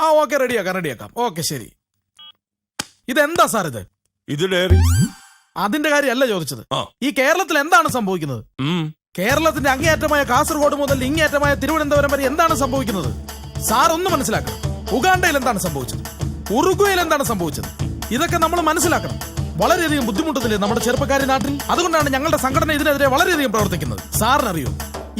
ആ ഓക്കെ, റെഡിയാക്കാം. ഓക്കെ ശരി. ഇതെന്താ സാർ ഇത്? ഇത് ഡയറി. അതിന്റെ കാര്യമല്ല ചോദിച്ചത്. ഈ കേരളത്തിൽ എന്താണ് സംഭവിക്കുന്നത്? കേരളത്തിന്റെ അങ്ങേയറ്റമായ കാസർഗോഡ് മുതൽ ഇങ്ങേയറ്റമായ തിരുവനന്തപുരം വരെ എന്താണ് സംഭവിക്കുന്നത്? സാർ ഒന്ന് മനസ്സിലാക്കണം. ഉഗാണ്ടയിൽ എന്താണ് സംഭവിച്ചത്? ഉറുഗ്വേയിൽ എന്താണ് സംഭവിച്ചത്? ഇതൊക്കെ നമ്മൾ മനസ്സിലാക്കണം. വളരെയധികം ബുദ്ധിമുട്ടത്തില്ലേ നമ്മുടെ ചെറുപ്പക്കാരി നാട്ടിൽ? അതുകൊണ്ടാണ് ഞങ്ങളുടെ സംഘടന ഇതിനെതിരെ വളരെയധികം പ്രവർത്തിക്കുന്നത്. സാറിനറിയോ,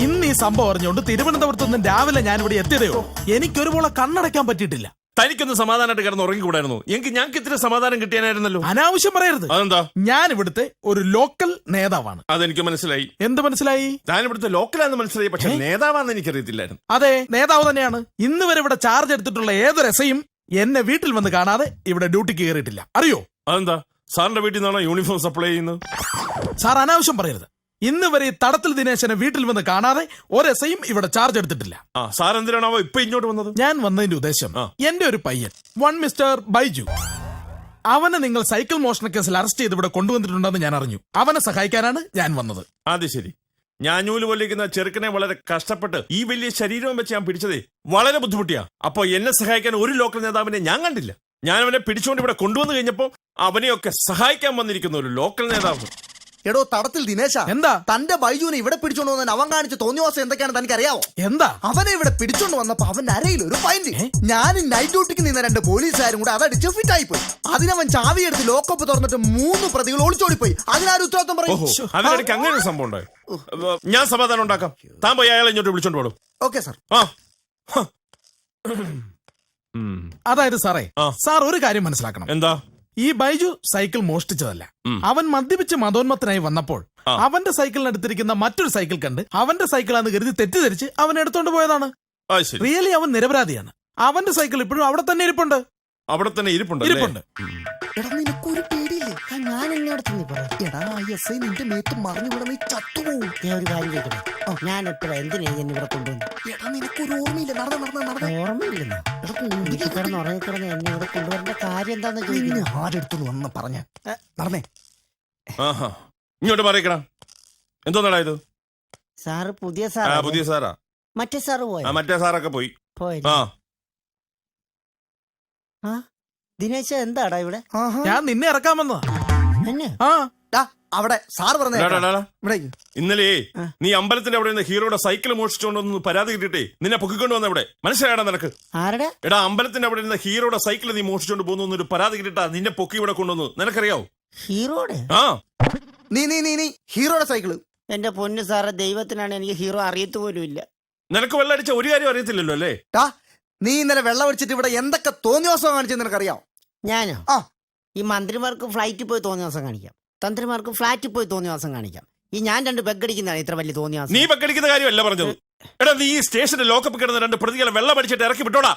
ഇന്ന് ഈ സംഭവം അറിഞ്ഞുകൊണ്ട് തിരുവനന്തപുരത്ത് നിന്ന് രാവിലെ ഞാൻ ഇവിടെ എത്തിയതയോ എനിക്കൊരു പോളെ കണ്ണടയ്ക്കാൻ പറ്റിയിട്ടില്ല. തനിക്കൊന്ന് സമാധാനമായിട്ട് കിടന്ന് ഉറങ്ങിക്കൂടായിരുന്നു? ഞങ്ങൾക്ക് ഇത്തിരി സമാധാനം കിട്ടിയാനായിരുന്നല്ലോ. അനാവശ്യം പറയരുത്. അതെന്താ? ഞാൻ ഇവിടുത്തെ ഒരു ലോക്കൽ നേതാവാണ്. അതെനിക്ക് മനസ്സിലായി. എന്ത് മനസ്സിലായി? ഞാൻ ഇവിടുത്തെ ലോക്കലാന്ന് മനസ്സിലായി, പക്ഷെ നേതാവാന്ന് എനിക്കറിയത്തില്ലായിരുന്നു. അതെ, നേതാവ് തന്നെയാണ്. ഇന്ന് വരെ ഇവിടെ ചാർജ് എടുത്തിട്ടുള്ള ഏതൊരു എസ്ഐയും എന്നെ വീട്ടിൽ വന്ന് കാണാതെ ഇവിടെ ഡ്യൂട്ടിക്ക് കയറിയിട്ടില്ല. അറിയോ? അതെന്താ? സാറിന്റെ വീട്ടിൽ നിന്നാണോ യൂണിഫോം സപ്ലൈ ചെയ്യുന്നത്? സാർ അനാവശ്യം പറയരുത്. ഇന്ന് വരെ തടത്തിൽ ദിനേശനെ വീട്ടിൽ വന്ന് കാണാതെ ഒരു എസ്ഐയും ഇവിടെ ചാർജ് എടുത്തിട്ടില്ല. സാർ എന്തിനാണോ ഇപ്പൊ ഇങ്ങോട്ട് വന്നത്? ഞാൻ വന്നതിന്റെ ഉദ്ദേശം, എന്റെ ഒരു പയ്യൻ മിസ്റ്റർ ബൈജു, അവനെ നിങ്ങൾ സൈക്കിൾ മോഷണ കേസിൽ അറസ്റ്റ് ചെയ്ത് ഇവിടെ കൊണ്ടുവന്നിട്ടുണ്ടെന്ന് ഞാൻ അറിഞ്ഞു. അവനെ സഹായിക്കാനാണ് ഞാൻ വന്നത്. അത് ശരി. ഞാൻ നൂല് പൊല്ലിക്കുന്ന ചെറുക്കനെ വളരെ കഷ്ടപ്പെട്ട് ഈ വലിയ ശരീരവും വെച്ച് ഞാൻ പിടിച്ചതേ വളരെ ബുദ്ധിമുട്ടിയാ. അപ്പൊ എന്നെ സഹായിക്കാൻ ഒരു ലോക്കൽ നേതാവിനെ ഞാൻ കണ്ടില്ല. ഞാൻ അവനെ പിടിച്ചുകൊണ്ട് ഇവിടെ കൊണ്ടുവന്നു കഴിഞ്ഞപ്പോ അവനെയൊക്കെ സഹായിക്കാൻ വന്നിരിക്കുന്ന ഒരു ലോക്കൽ നേതാവ്. എടോ തടത്തിൽ ദിനേശ, എന്താ തന്റെ ബൈജുവിനെ ഇവിടെ പിടിച്ചോണ്ട് വന്നതിന് അവൻ കാണിച്ച തോന്നിവാസം എന്തൊക്കെയാണെന്ന് തനിക്കറിയാവോ? എന്താ? അവനെ ഇവിടെ പിടിച്ചോണ്ട് വന്നപ്പോ അവന്റെ അരയിൽ ഒരു ഫൈൻഡ്. ഞാൻ നൈറ്റ് ഡ്യൂട്ടിക്ക് നിന്ന 2 പോലീസുകാരും കൂടെ അതടിച്ച് ഫിറ്റായി പോയി. അതിനവൻ ചാവി എടുത്ത് ലോക്കപ്പ് തുറന്നിട്ട് 3 പ്രതികൾ ഒളിച്ചോടിപ്പോയി. അതിനാരും ഉത്തരവാദിത്വം പറയും? അതിനിടയ്ക്ക് അങ്ങനെ ഒരു സംഭവം ഉണ്ടായി. ഞാൻ സമാധാനം ഉണ്ടാക്കാം. താൻ പോയി അയാളെ ഇങ്ങോട്ട് വിളിച്ചോണ്ട് പോടും. Okay sir. അതായത് സാറേ, സാർ ഒരു കാര്യം മനസ്സിലാക്കണം. എന്താ? ഈ ബൈജു സൈക്കിൾ മോഷ്ടിച്ചതല്ല. അവൻ മദ്യപിച്ച് മതോന്മത്തനായി വന്നപ്പോൾ അവന്റെ സൈക്കിളിനടുത്തിരിക്കുന്ന മറ്റൊരു സൈക്കിൾ കണ്ട് അവന്റെ സൈക്കിളാന്ന് കരുതി തെറ്റിദ്ധരിച്ച് അവൻ എടുത്തോണ്ട് പോയതാണ്. റിയലി അവൻ നിരപരാധിയാണ്. അവന്റെ സൈക്കിൾ ഇപ്പോഴും അവിടെ തന്നെ ഇരിപ്പുണ്ട്. അവിടെ തന്നെ ഇരിപ്പുണ്ട്. എടാ നിനക്കൊരു പേടിയില്ലേ? ഞാൻ എടാ എസ് നിന്റെ മേത്ത് മറിഞ്ഞുകൂടെ നീ ചത്തുപോകും. ഞാൻ ഒരു കാര്യം ചോദിക്കട്ടെ, ഞാൻ എപ്പോഴാ എന്തിനാ ഇവിടെ കൊണ്ടുവന്നു? എടാ നിനക്കൊരു ഓർമ്മയില്ല? ഓർമ്മയില്ലെന്നോ? കിടന്ന് ഉറങ്ങിക്കിടന്ന് എന്നെ ഇവിടെ കൊണ്ടുവരേണ്ട കാര്യം എന്താന്ന് ചോദിക്കുന്നു. ആരെടുത്തു വന്ന് പറഞ്ഞ നടന്നേ. ഇങ്ങോട്ട് പറയണം. എന്തോന്നാടാ ഇത്? സാറ് പുതിയ സാറാ? മറ്റേ സാറ് പോയോ? മറ്റേ സാറൊക്കെ പോയി. ദിനേശ എന്താടാ ഇവിടെ? ഞാൻ നിന്നെ ഇറക്കാൻ വന്നതാ. എന്നെ? അവിടെ സാർ പറഞ്ഞ ഇന്നലെ നീ അമ്പലത്തിന്റെ അവിടെ നിന്ന് ഹീറോയുടെ സൈക്കിൾ മോഷിച്ചോണ്ടൊന്ന് പരാതി കിട്ടിട്ടേ നിന്നെ പൊക്കിക്കൊണ്ട് വന്ന ഇവിടെ മനസ്സിലായടാ നിനക്ക്? ആരുടെ? എടാ അമ്പലത്തിന്റെ അവിടെ നിന്ന് ഹീറോയുടെ സൈക്കിൾ നീ മോഷിച്ചോണ്ട് പോകുന്നു ഒരു പരാതി കിട്ടിട്ടാ നിന്നെ പൊക്കി ഇവിടെ കൊണ്ടുവന്നു. നിനക്കറിയാവോ? ഹീറോയുടെ? നീ ഹീറോയുടെ സൈക്കിള്? എന്റെ പൊന്നു സാറെ, ദൈവത്തിനാണ് എനിക്ക് ഹീറോ അറിയത്ത് പോലും ഇല്ല. നിനക്ക് വെള്ളം അടിച്ച ഒരു കാര്യം അറിയത്തില്ലല്ലോ അല്ലേ? നീ ഇന്നലെ വെള്ളം അടിച്ചിട്ട് ഇവിടെ എന്തൊക്കെ തോന്നിവാസം കാണിച്ചെന്ന് നിനക്കറിയാവോ? ഞാനോ? ഈ മന്ത്രിമാർക്ക് ഫ്ലൈറ്റിൽ പോയി തോന്നിവാസം കാണിക്കാം, തന്ത്രിമാർക്ക് ഫ്ലാറ്റിൽ പോയി തോന്നിവാസം കാണിക്കാം. ഈ ഞാൻ 2 ബെഗടിക്കുന്നതാണ് ഇത്ര വലിയ തോന്നിവാസം. നീ ബെഗടിക്കുന്ന കാര്യമല്ല പറഞ്ഞത്. എടാ നീ ഈ സ്റ്റേഷന്റെ ലോക്കപ്പ് കിടന്ന 2 പ്രതികളെ വെള്ളം അടിച്ചിട്ട് ഇറക്കി വിട്ടോടാ.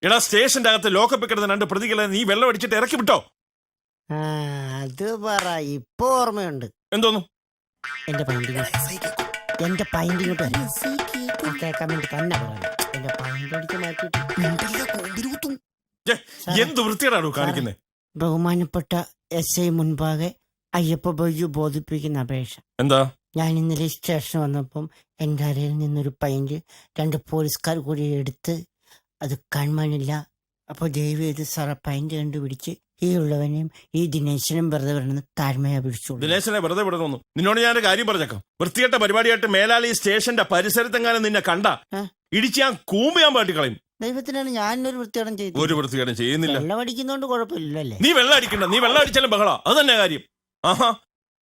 എടാ സ്റ്റേഷന്റെ അകത്ത് ലോക്കപ്പ് കിടന്ന 2 പ്രതികളെ നീ വെള്ളം അടിച്ചിട്ട് ഇറക്കി വിട്ടോ? അത് പറ, ഇപ്പൊ ഓർമ്മയുണ്ട്. എന്തോന്നു? എന്റെ പൈന്റിങ് കേൾക്കാൻ വേണ്ടി തന്നെ പറയാം. എന്റെ പൈന്റ് അടിച്ച് മാറ്റിട്ട് എന്ത് വൃത്തിയാണോ കാണിക്കുന്നത്? ബഹുമാനപ്പെട്ട എസ് ഐ മുൻപാകെ അയ്യപ്പ ബൈജു ബോധിപ്പിക്കുന്ന അപേക്ഷ. എന്താ? ഞാൻ ഇന്നലെ സ്റ്റേഷൻ വന്നപ്പം എന്റെ അരയിൽ നിന്നൊരു പൈന്റ് 2 പോലീസുകാർ കൂടി എടുത്ത് അത് കാണാനില്ല. അപ്പൊ ദയവ് ചെയ്ത് സാറെ പൈന്റ് കണ്ടുപിടിച്ച് ഈ ഉള്ളവനെയും ഈ ദിനേശനും വെറുതെ വിടണമെന്ന് താഴ്മയാ പിടിച്ചോളൂ. ദിനേശനെ വെറുതെ വിടണമെന്നു നിന്നോട് ഞാൻ കാര്യം പറഞ്ഞേക്കാം. വൃത്തികെട്ട പരിപാടിയായിട്ട് മേലാളി സ്റ്റേഷന്റെ പരിസരത്തെങ്ങാനും നിന്നെ കണ്ട ഇടിച്ച് ഞാൻ കൂമ്പ് പാട്ടിക്കളയും. ദൈവത്തിനാണ് ഞാനൊരു വൃത്തികേടം ചെയ്തു. ഒരു വൃത്തികേടം ചെയ്യുന്നില്ല. വെള്ളം അടിക്കുന്നോണ്ട് കുഴപ്പമില്ലല്ലേ? നീ വെള്ളം അടിക്കണ്ട. നീ വെള്ളം അടിച്ചാലും ബഹള. അത് തന്നെ കാര്യം.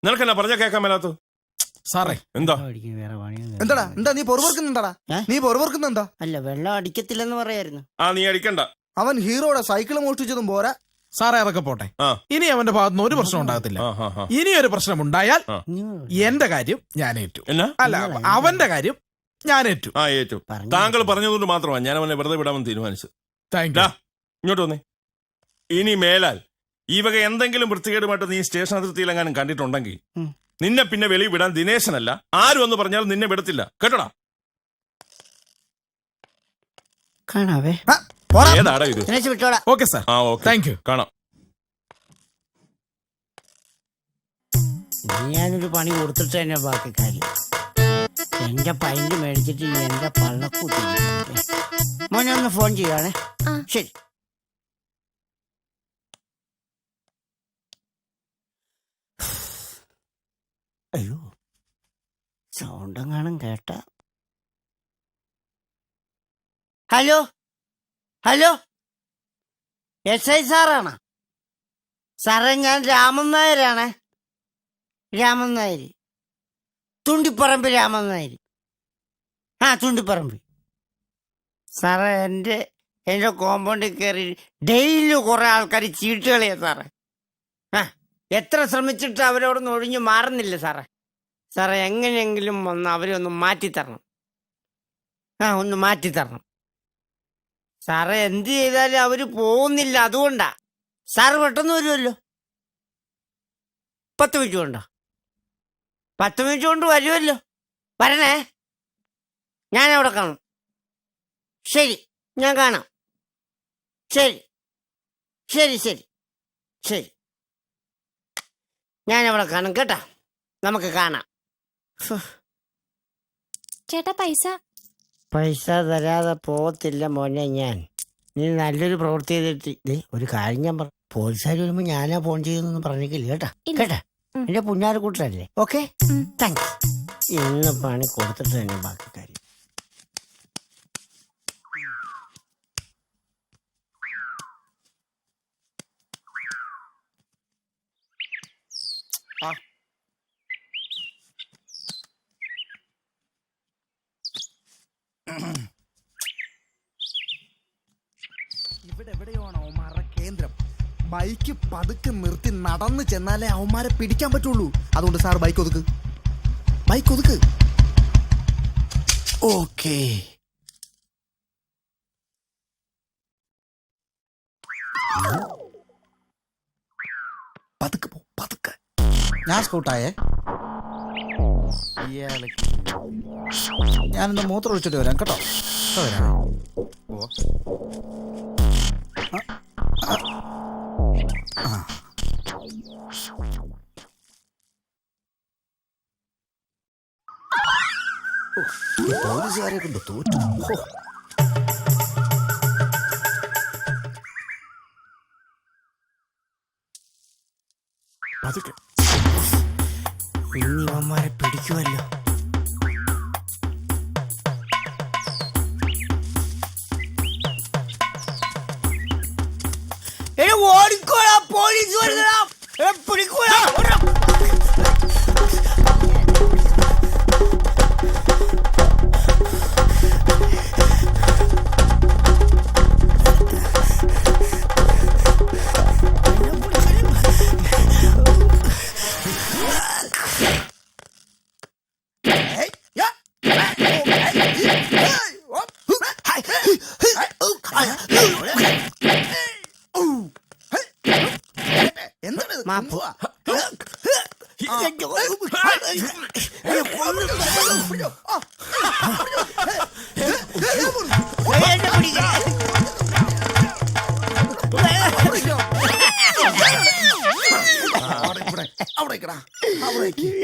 നിനക്കെന്നാ പറഞ്ഞ കേൾക്കാൻ മേലാത്ത? സാറേ എന്താ? എന്താ നീ പൊറുവർക്കുന്നുണ്ടാ? അല്ല, വെള്ളം അടിക്കത്തില്ലെന്ന് പറയായിരുന്നു. നീ അടിക്കണ്ട. അവൻ ഹീറോയുടെ സൈക്കിൾ മോഷ്ടിച്ചതും പോരാ. സാറേ അതൊക്കെ പോട്ടെ. ഇനി അവന്റെ ഭാഗത്തുനിന്ന് ഒരു പ്രശ്നം ഉണ്ടാകത്തില്ല. ഇനി ഒരു പ്രശ്നം ഉണ്ടായാൽ എന്റെ കാര്യം ഞാൻ ഏറ്റു. അല്ല, അവന്റെ കാര്യം ഞാൻ ഏറ്റു. ഏറ്റു. താങ്കൾ പറഞ്ഞതുകൊണ്ട് മാത്രമാണ് ഞാൻ അവനെ വെറുതെ വിടാമെന്ന് തീരുമാനിച്ചത്. ഇങ്ങോട്ട് വന്നേ. ഇനി മേലാൽ ഈ വക എന്തെങ്കിലും വൃത്തികേടുമായിട്ട് നീ സ്റ്റേഷൻ അതിർത്തിയിലെങ്ങാനും കണ്ടിട്ടുണ്ടെങ്കിൽ നിന്നെ പിന്നെ വെളി വിടാൻ ദിനേശനല്ല ആരും എന്ന് പറഞ്ഞാൽ നിന്നെ വിടത്തില്ല. കേട്ടോടാ? കാണാവേ. ഏതാടാ ഇത്? Okay sir. Thank you. കാണാം. ഞാനൊരു പണി കൊടുത്തിട്ട് തന്നെ ബാക്കി കാര്യം. എന്റെ പൈന്റ് മേടിച്ചിട്ട് ഇനി എന്റെ പള്ളക്കൂട്ടി മോനെ ഒന്ന് ഫോൺ ചെയ്യുവാണേ. ആ. ശരി. അയ്യോ, സൗണ്ട് എങ്ങാനും കേട്ട. Hello hello, SI സാറാണോ? സാറേ, ഞാൻ രാമൻ നായരാണ്. രാമൻ നായർ, തുണ്ടിപ്പറമ്പ് രാമൻ നായർ. ആ, തുണ്ടിപ്പറമ്പ്. സാറേ, എൻ്റെ കോമ്പൗണ്ടിൽ കയറി ഡെയിലി കുറെ ആൾക്കാർ ചീട്ട് കളിയാ സാറേ. ആ, എത്ര ശ്രമിച്ചിട്ട് അവരോടൊന്നും ഒഴിഞ്ഞു മാറുന്നില്ല സാറേ. സാറേ, എങ്ങനെയെങ്കിലും ഒന്ന് അവരെ ഒന്ന് മാറ്റിത്തരണം. ഒന്ന് മാറ്റിത്തരണം സാറേ. എന്ത് ചെയ്താലും അവര് പോകുന്നില്ല, അതുകൊണ്ടാ. സാറ് പെട്ടെന്ന് വരുമല്ലോ. 10 മിനിറ്റ് കൊണ്ടോ? 10 മിനിറ്റ് കൊണ്ട് വരുമല്ലോ. വരണേ, ഞാൻ അവിടെ കാണും. ശരി, ഞാൻ കാണാം. ശരി ശരി ശരി ശരി, ഞാൻ അവിടെ കാണും കേട്ടാ. നമുക്ക് കാണാം. ചേട്ടാ പൈസ തരാതെ പോകത്തില്ല മോനെ ഞാൻ. നീ നല്ലൊരു പ്രവൃത്തി ചെയ്തിട്ട് ഒരു കാര്യം ഞാൻ പറഞ്ഞു. പോലീസുകാർ വരുമ്പോ ഞാനാ ഫോൺ ചെയ്തെന്ന് പറഞ്ഞില്ല കേട്ടാ. ഇല്ല. കേട്ടാ, എന്റെ പുഞ്ഞാറ് കൂട്ടരല്ലേ. Okay, thanks. ഇന്ന് പണി കൊടുത്തിട്ട് തന്നെ ബാക്കി കാര്യം. ഇവിടെ എവിടെയാണ് അവന്മാരുടെ കേന്ദ്രം? ബൈക്ക് പതുക്കെ നിർത്തി നടന്നു ചെന്നാലേ അവന്മാരെ പിടിക്കാൻ പറ്റുള്ളൂ. അതുകൊണ്ട് സാർ ബൈക്ക് ഒതുക്ക്, ബൈക്ക് ഒതുക്ക്. ഓക്കേ. പതുക്കെ പോ, പതുക്കെ. ഞാൻ സ്കൂട്ടായേ. ഞാനിന്ന് മൂത്രം ഒഴിച്ചിട്ട് വരാം കേട്ടോ. വരാം. പോലീസുകാരെ കൊണ്ട് തോറ്റു. ഇനി ഇവന്മാരെ പിടിക്കുമല്ലോ. ഓടിക്കോടാ, പോലീസ് വരുന്നടാ. പിടിക്കൂടാ. മാപ്പ്.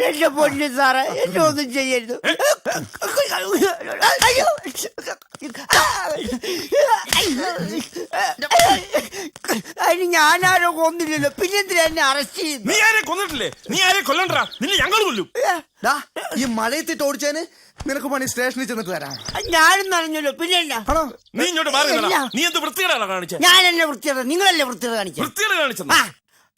എന്റെ പൊന്നു സാറേ, എന്നെ ഒന്നും ചെയ്യരുത്. അയ്യോ, അതിന് ഞാനാരോ കൊന്നില്ലല്ലോ, പിന്നെന്തിനാ എന്നെ അറസ്റ്റ് ചെയ്യുന്നു? നീ ആരെ കൊന്നിട്ടില്ലേ? നീ ആരെ കൊല്ലണ്ടാ? നിന്നെ ഞങ്ങൾ കൊല്ലും. ഈ മഴയത്തിട്ട് ഓടിച്ചതിന് നിനക്ക് പണി സ്റ്റേഷനിൽ ചെന്നിട്ട് തരാം. ഞാനും നനഞ്ഞല്ലോ, പിന്നെ ആണോ? നീ ഇങ്ങോട്ട് മാറി നിന്നെടാ. നീ എന്ത് വൃത്തികേടാണ് കാണിച്ചത്? ഞാൻ എന്നെ വൃത്തിയുടെ, നിങ്ങളല്ലേ വൃത്തിയുടെ കാണിച്ചത്? വൃത്തികേട് കാണിച്ചത്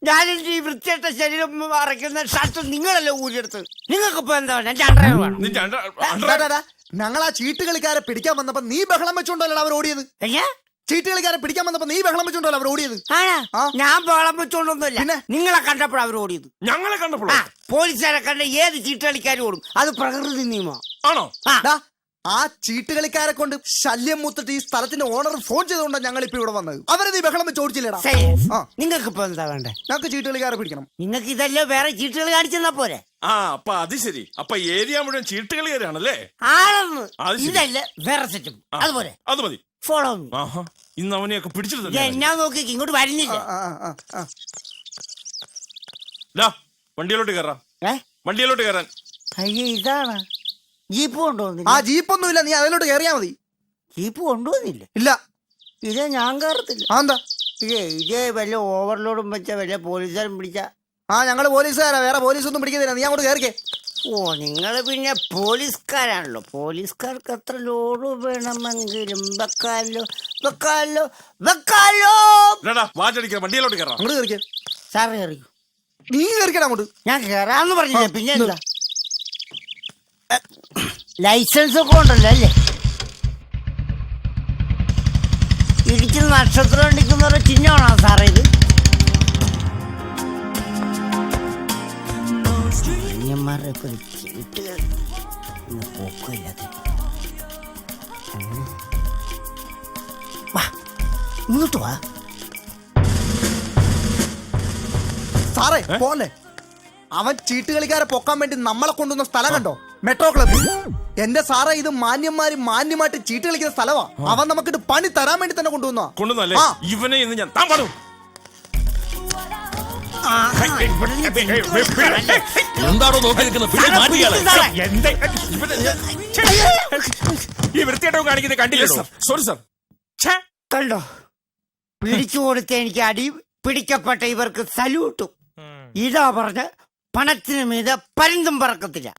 ഞാനെന്റെ ഈ വൃത്തിയായിട്ട ശരീരം അറയ്ക്കുന്ന ഷർട്ട് നിങ്ങളല്ലേ ഊരിയെടുത്ത്. നിങ്ങൾക്കിപ്പോ എന്താ വേണം? എന്റെ അണ്ടർവെയർ വേണം. നിന്റെ അണ്ടർ ഞങ്ങൾ ആ ചീട്ട് കളിക്കാരെ പിടിക്കാൻ വന്നപ്പോ നീ ബഹളം വെച്ചോണ്ടല്ലോ അവർ ഓടിയത്. ചീട്ട് കളിക്കാരെ പിടിക്കാൻ വന്നപ്പോ നീ ബഹളം വെച്ചോണ്ടല്ലോ അവർ ഓടിയത്. ഞാൻ ബഹളം വെച്ചോണ്ടൊന്നുമില്ല, പിന്നെ നിങ്ങളെ കണ്ടപ്പോഴാണ് അവർ ഓടിയത്. ഞങ്ങളെ കണ്ടപ്പോഴോ? പോലീസുകാരെ കണ്ട ഏത് ചീട്ട് കളിക്കാരും ഓടും, അത് പ്രകൃതി നിയമം ആണോ? ആ ചീട്ട് കളിക്കാരെ കൊണ്ട് ശല്യം മൂത്തിട്ട് ഈ സ്ഥലത്തിന്റെ ഓണർ ഫോൺ ചെയ്തുകൊണ്ടാണ് ഞങ്ങൾ ഇപ്പൊ ഇവിടെ വന്നത്. അവരെ നീ ബഹളം വെച്ച് ഓടിച്ചില്ലേടാ. നിങ്ങൾക്ക് ഇപ്പൊ എന്താ വേണ്ടേ? ഞങ്ങൾക്ക് ചീട്ട് കളിക്കാരെ പിടിക്കണം. നിങ്ങൾക്ക് ഇതല്ലേ വേറെ ചീട്ടുകൾ കാണിച്ചെന്നാ പോരെ? അപ്പൊ അത് ശരി. അപ്പൊ ഏരിയ മുഴുവൻ ചീട്ടുകളിയാണല്ലേ? ആണെന്ന്. ഇതല്ലേ വേറെ സെറ്റും, അതുപോലെ അത് മതി. ഫോളോ. ഇന്ന് അവനെയൊക്കെ പിടിച്ചിട്ട് എന്നാ നോക്കി ഇങ്ങോട്ട് വരുന്നില്ല. വണ്ടിയിലോട്ട് കയറാം. വണ്ടിയിലോട്ട് കയറാൻ. അയ്യോ, ഇതാണ് ജീപ്പ് ആ കൊണ്ടുവന്നില്ല. ജീപ്പൊന്നുമില്ല, നീ അതിലോട്ട് കയറിയാ മതി. ജീപ്പ് കൊണ്ടുവന്നില്ല. ഇല്ല. ഇതേ ഞാൻ കയറത്തില്ല. എന്താ? ഇതേ വല്ല ഓവർലോഡും വെച്ച വല്ല പോലീസുകാരും പിടിച്ച. ആ ഞങ്ങള് പോലീസുകാരാ, വേറെ പോലീസൊന്നും പിടിക്കുന്നില്ല, നീ അങ്ങോട്ട് കയറിക്കേ. ഓ നിങ്ങള് പിന്നെ പോലീസുകാരാണല്ലോ. പോലീസുകാർക്ക് എത്ര ലോഡ് വേണമെങ്കിലും വെക്കാലോ വെക്കാലോ വെക്കാലോ. വാചടിക്കുക, വണ്ടിയിലോട്ട് കയറാം. അങ്ങോട്ട് കയറിക്കേ. സാറ് കയറിക്കോ. നീ കയറിക്കടാ അങ്ങോട്ട്. ഞാൻ കയറാന്ന് പറഞ്ഞില്ല, പിന്നെ എന്താ? ലൈസൻസ് ഒക്കെ ഉണ്ടല്ലോ അല്ലേ? ഇടിക്കുന്ന നക്ഷത്രം ഇടിക്കുന്നവരുടെ ചിഹ്നമാണോ സാറേ ഇത്? അന്യന്മാരൊക്കെ ഒരു ചീട്ട് പോക്കില്ലാതെ. വാ ഇങ്ങോട്ട് വാ. സാറേ പോലെ അവൻ ചീട്ടുകളിക്കാരെ പൊക്കാൻ വേണ്ടി നമ്മളെ കൊണ്ടുവന്ന സ്ഥലം കണ്ടോ? Metro club. എന്റെ സാറേ, ഇത് മാന്യന്മാര് മാന്യമായിട്ട് ചീട്ട് കളിക്കുന്ന സ്ഥലമാ. അവൻ നമുക്കിട്ട് പണി തരാൻ വേണ്ടി തന്നെ കൊണ്ടുവന്നല്ലേ? ഇവനെ ഇന്ന് ഞാൻ എന്താണോ നോക്കി നിൽക്കുന്നത്? ഈ വൃത്തിയായിട്ടോ കാണിക്കുന്നത് കണ്ടില്ല. Sorry sir. കണ്ടോ, പിടിച്ചു കൊടുത്ത എനിക്ക് അടി, പിടിക്കപ്പെട്ട ഇവർക്ക് സല്യൂട്ടും. ഇതാ പറഞ്ഞ പണത്തിന് മീതെ പരുന്തും പറക്കത്തില്ല.